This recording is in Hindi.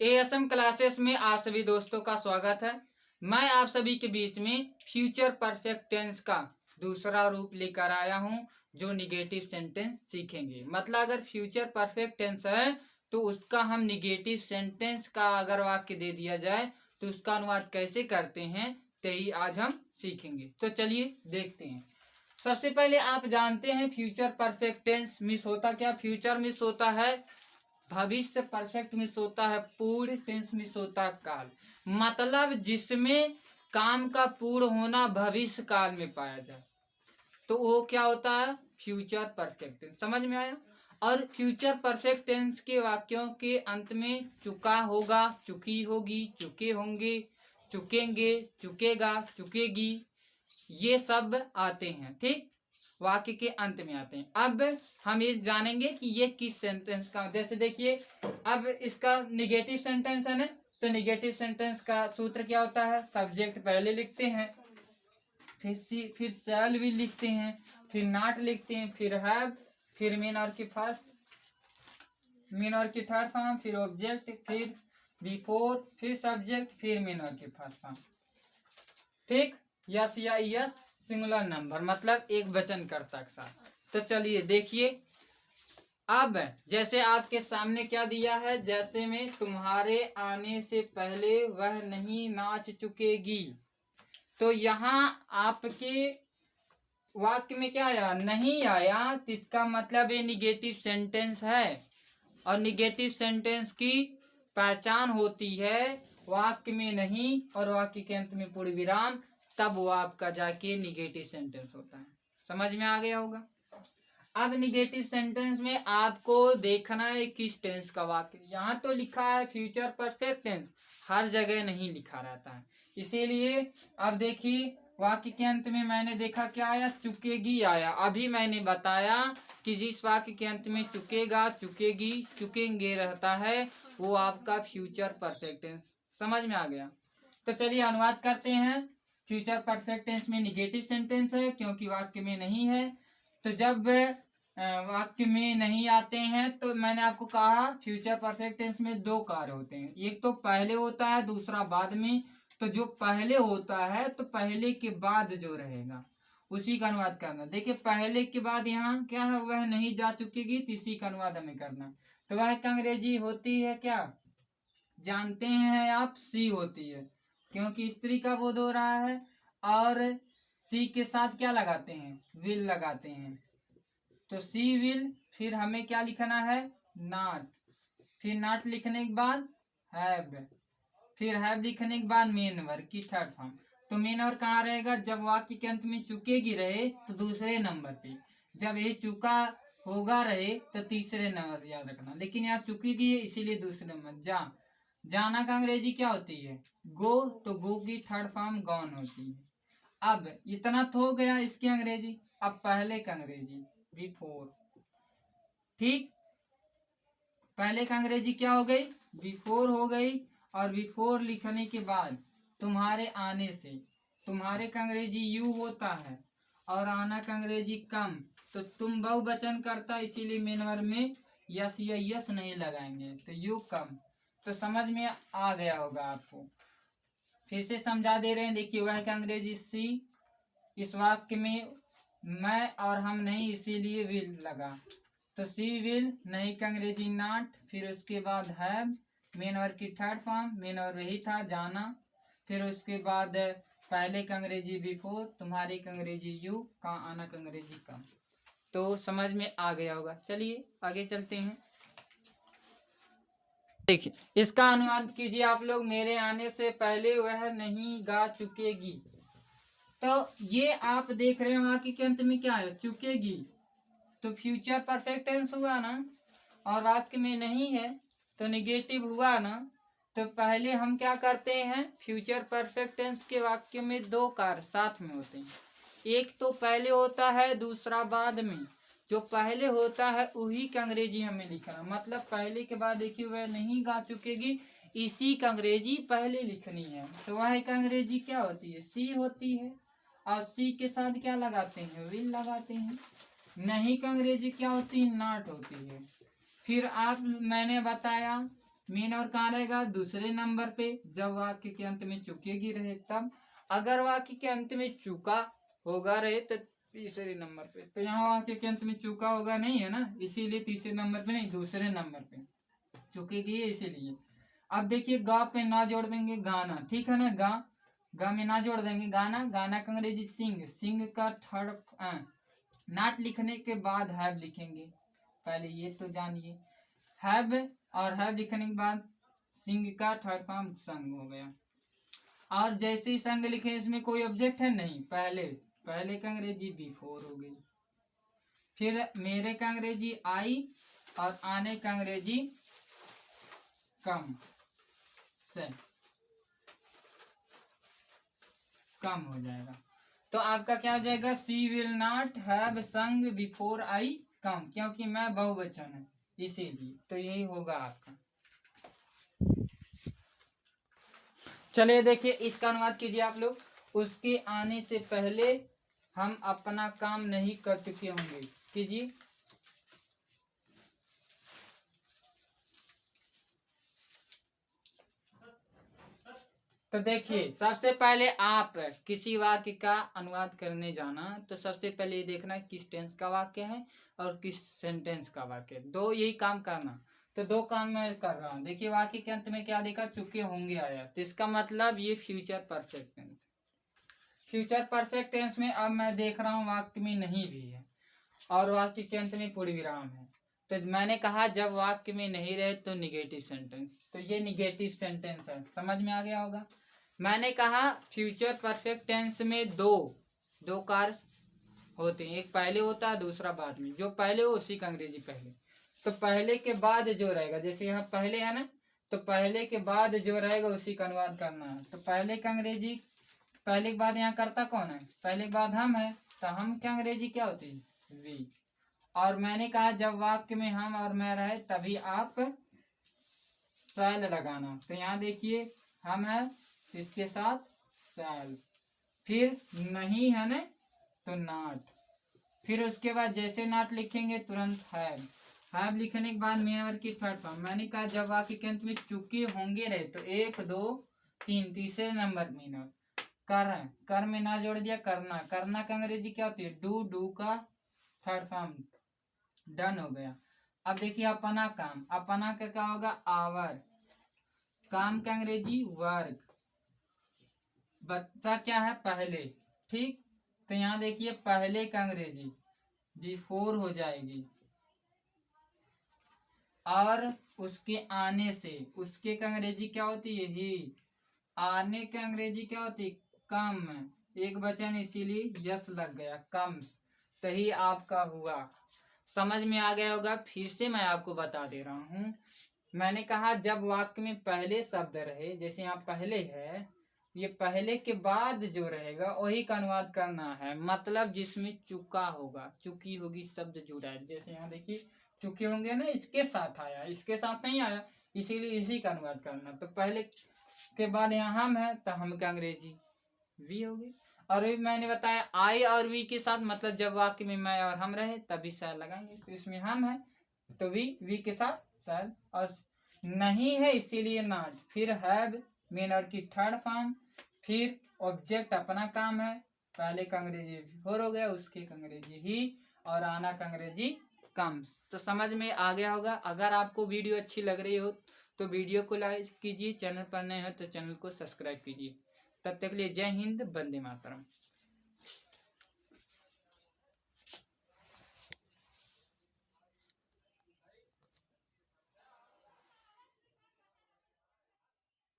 एएसएम क्लासेस में आप सभी दोस्तों का स्वागत है। मैं आप सभी के बीच में फ्यूचर परफेक्ट टेंस का दूसरा रूप लेकर आया हूं, जो निगेटिव सेंटेंस सीखेंगे। मतलब अगर फ्यूचर परफेक्ट टेंस है तो उसका हम निगेटिव सेंटेंस का अगर वाक्य दे दिया जाए तो उसका अनुवाद कैसे करते हैं यही आज हम सीखेंगे। तो चलिए देखते हैं। सबसे पहले आप जानते हैं फ्यूचर परफेक्ट टेंस मिस होता क्या। फ्यूचर मिस होता है भविष्य, परफेक्ट मिस होता है पूर्ण, टेंस मिस होता है काल। मतलब जिसमें काम का पूर्ण होना भविष्य काल में पाया जाए तो वो क्या होता है, फ्यूचर परफेक्ट टेंस। समझ में आया। और फ्यूचर परफेक्ट टेंस के वाक्यों के अंत में चुका होगा, चुकी होगी, चुके होंगे, चुकेंगे, चुकेगा, चुकेगी, ये सब आते हैं। ठीक, वाक्य के अंत में आते हैं। अब हम ये जानेंगे कि ये किस सेंटेंस का, जैसे देखिए अब इसका निगेटिव सेंटेंस है ना, तो निगेटिव सेंटेंस का सूत्र क्या होता है, सब्जेक्ट पहले लिखते हैं, फिर शैल भी लिखते हैं, फिर नॉट लिखते हैं, फिर हैव, फिर मेन और की थर्ड फॉर्म, फिर ऑब्जेक्ट, फिर बिफोर, फिर सब्जेक्ट, फिर मेन और की फर्स्ट फॉर्म। ठीक, यस या यस सिंगुलर नंबर, मतलब एक वचनकर्ता के साथ। तो चलिए देखिए, अब जैसे आपके सामने क्या दिया है, जैसे में तुम्हारे आने से पहले वह नहीं नाच चुकेगी। तो यहाँ आपके वाक्य में क्या आया, नहीं आया, तो इसका मतलब ये निगेटिव सेंटेंस है। और निगेटिव सेंटेंस की पहचान होती है वाक्य में नहीं और वाक्य के अंत में पूर्ण विराम, तब वो आपका जाके निगेटिव सेंटेंस होता है। समझ में आ गया होगा। अब निगेटिव सेंटेंस में आपको देखना है किस टेंस का वाक्य। यहाँ तो लिखा है फ्यूचर परफेक्ट टेंस, हर जगह नहीं लिखा रहता है, इसीलिए अब देखिए वाक्य के अंत में मैंने देखा क्या आया, चुकेगी आया। अभी मैंने बताया कि जिस वाक्य के अंत में चुकेगा, चुकेगी, चुकेंगे रहता है वो आपका फ्यूचर परफेक्ट टेंस। समझ में आ गया। तो चलिए अनुवाद करते हैं। फ्यूचर परफेक्ट टेंस में निगेटिव सेंटेंस है क्योंकि वाक्य में नहीं है। तो जब वाक्य में नहीं आते हैं तो मैंने आपको कहा फ्यूचर परफेक्ट टेंस में दो कार्य होते हैं, एक तो पहले होता है, दूसरा बाद में। तो जो पहले होता है तो पहले के बाद जो रहेगा उसी का अनुवाद करना। देखिए पहले के बाद यहाँ क्या है, वह नहीं जा चुकेगी, तो इसी का अनुवाद हमें करना। तो वह का अंग्रेजी होती है क्या, जानते हैं आप, सी होती है, क्योंकि स्त्री का बोध हो रहा है। और सी के साथ क्या लगाते हैं, विल लगाते हैं। तो सी विल, फिर हमें क्या लिखना है, नॉट, फिर नॉट लिखने के बाद हैव, फिर हैव लिखने के बाद मेन वर्ब की थर्ड फॉर्म। तो मेन वर्ब कहाँ रहेगा, जब वाक्य के अंत में चुकेगी रहे तो दूसरे नंबर पे, जब ये चुका होगा रहे तो तीसरे नंबर, याद रखना। लेकिन यहाँ चुकेगी है इसीलिए दूसरे नंबर। जाना का अंग्रेजी क्या होती है, गो, तो गो की थर्ड फॉर्म गॉन होती है। अब इतना तो हो गया इसकी अंग्रेजी। अब पहले का अंग्रेजी बिफोर। ठीक, पहले का अंग्रेजी क्या हो गई, बिफोर हो गई। और बिफोर लिखने के बाद तुम्हारे आने से, तुम्हारे का अंग्रेजी यू होता है और आना का अंग्रेजी कम। तो तुम बहुवचन करता, इसीलिए मेन वर्ब में यस या यस नहीं लगाएंगे, तो यू कम। तो समझ में आ गया होगा आपको। फिर से समझा दे रहे हैं, देखिए वह का अंग्रेजी सी, इस वाक्य में मैं और हम नहीं इसीलिए विल लगा। तो सी विल, नहीं का अंग्रेजी नॉट, फिर उसके बाद हैव, मेन वर्ब की थर्ड फॉर्म, मेन वर्ब यही था जाना। फिर उसके बाद पहले का अंग्रेजी बिफोर, तुम्हारे का अंग्रेजी यू, का आना का अंग्रेजी कम। तो समझ में आ गया होगा। चलिए आगे चलते हैं। देखिए इसका अनुवाद कीजिए आप लोग, मेरे आने से पहले वह नहीं गा चुकेगी। तो ये आप देख रहे हो वाक्य के अंत में क्या है, चुकेगी, तो फ्यूचर परफेक्ट टेंस हुआ ना, और वाक्य में नहीं है तो निगेटिव हुआ ना। तो पहले हम क्या करते हैं, फ्यूचर परफेक्ट टेंस के वाक्य में दो कार्य साथ में होते हैं, एक तो पहले होता है, दूसरा बाद में। जो पहले होता है वही का अंग्रेजी हमें लिखना, मतलब पहले के बाद देखिए वह नहीं गा चुकेगी, इसी का अंग्रेजी पहले लिखनी है। तो वह का अंग्रेजी क्या होती है, सी होती है, और सी के साथ क्या लगाते हैं, विल लगाते हैं। नहीं का अंग्रेजी क्या होती है, नॉट होती है। फिर आप, मैंने बताया मेन और कहाँ रहेगा, दूसरे नंबर पे। जब वाक्य के अंत में चुकेगी रहे तब। अगर वाक्य के अंत में चुका होगा रहे तो तीसरे नंबर पे। तो यहाँ वाक्य के अंत में चुका होगा नहीं है ना, इसीलिए तीसरे नंबर पे नहीं, दूसरे नंबर पे चुकेगी है इसीलिए। अब देखिए गा पे ना जोड़ देंगे गाना, ठीक है ना, गा में ना जोड़ देंगे गाना। गाना का अंग्रेजी सिंग। सिंग का थर्ड नाट लिखने के बाद हैव लिखेंगे, पहले ये तो जानिए। हैव और हैव लिखने के बाद सिंग का थर्ड फॉर्म संग हो गया। और जैसे ही संग लिखे इसमें कोई ऑब्जेक्ट है नहीं, पहले का अंग्रेजी बिफोर हो गई। फिर मेरे का अंग्रेजी आई और आने का अंग्रेजी कम से कम हो जाएगा। तो आपका क्या हो जाएगा, she will not have sung before I come, क्योंकि मैं बहुवचन है इसीलिए। तो यही होगा आपका। चलिए देखिए इसका अनुवाद कीजिए आप लोग। उसके आने से पहले हम अपना काम नहीं कर चुके होंगे, कीजिए। तो देखिए सबसे पहले आप किसी वाक्य का अनुवाद करने जाना तो सबसे पहले ये देखना किस टेंस का वाक्य है और किस सेंटेंस का वाक्य है। दो यही काम करना। तो दो काम मैं कर रहा हूँ। देखिए वाक्य के अंत में क्या देखा, चुके होंगे आया, तो इसका मतलब ये future perfect tense. Future perfect tense में अब मैं देख रहा हूँ वाक्य में नहीं भी है और वाक्य के अंत में पूर्ण विराम है। तो मैंने कहा जब वाक्य में नहीं रहे तो निगेटिव सेंटेंस। तो ये निगेटिव सेंटेंस है, समझ में आ गया होगा। मैंने कहा फ्यूचर परफेक्ट टेंस में दो कार्य होते हैं, एक पहले होता है दूसरा बाद में। जो पहले हो उसी का अंग्रेजी पहले। तो पहले के बाद जो रहेगा, जैसे यहाँ पहले है ना, तो पहले के बाद जो रहेगा उसी का अनुवाद करना है। तो पहले का अंग्रेजी, पहले के बाद यहाँ करता कौन है, पहले के बाद हम है, तो हम क्या अंग्रेजी क्या होती है, वी। और मैंने कहा जब वाक्य में हम और मैं रहे तभी आप शैल लगाना। तो यहाँ देखिए हम है इसके साथ शैल, फिर नहीं है ना तो नॉट, फिर उसके बाद जैसे नॉट लिखेंगे तुरंत हैव लिखने के बाद मेन की थर्ड फॉर्म। मैंने कहा जब वाक्य के अंत में चुके होंगे रहे तो 1 2 3 तीसरे नंबर मेन कर में ना जोड़ दिया करना का अंग्रेजी क्या होती है, डू का थर्ड फॉर्म डन हो गया। अब देखिए अपना काम, अपना का क्या होगा, आवर। काम का अंग्रेजी वर्क। बच्चा क्या है, पहले, ठीक। तो यहाँ देखिए पहले का अंग्रेजी बिफोर हो जाएगी और उसके आने से उसके का अंग्रेजी क्या होती है, ही। आने का अंग्रेजी क्या होती है, कम। एक वचन इसीलिए यस लग गया, कम। सही आपका हुआ, समझ में आ गया होगा। फिर से मैं आपको बता दे रहा हूँ। मैंने कहा जब वाक्य में पहले शब्द रहे, जैसे यहाँ पहले है, ये पहले के बाद जो रहेगा वही का अनुवाद करना है। मतलब जिसमें चुका होगा, चुकी होगी शब्द जुड़ा है। जैसे यहाँ देखिए चुके होंगे ना, इसके साथ आया, इसके साथ नहीं आया, इसीलिए इसी का अनुवाद करना। तो पहले के बाद यहाँ हम है तो हम का अंग्रेजी वी होगी। और भी मैंने बताया आई और वी के साथ, मतलब जब वाक्य में मैं और हम रहे तभी शैल लगाएंगे। तो इसमें हम है तो वी के साथ शैल, और नहीं है इसीलिए नॉट, फिर हैव मेन और की थर्ड फॉर्म, फिर ऑब्जेक्ट अपना काम है, पहले का अंग्रेजी बिफोर हो गया, उसके का अंग्रेजी ही, और आना का अंग्रेजी कम। तो समझ में आ गया होगा। अगर आपको वीडियो अच्छी लग रही हो तो वीडियो को लाइक कीजिए, चैनल पर नए हो तो चैनल को सब्सक्राइब कीजिए। तब तक के लिए जय हिंद, वंदे मातरम।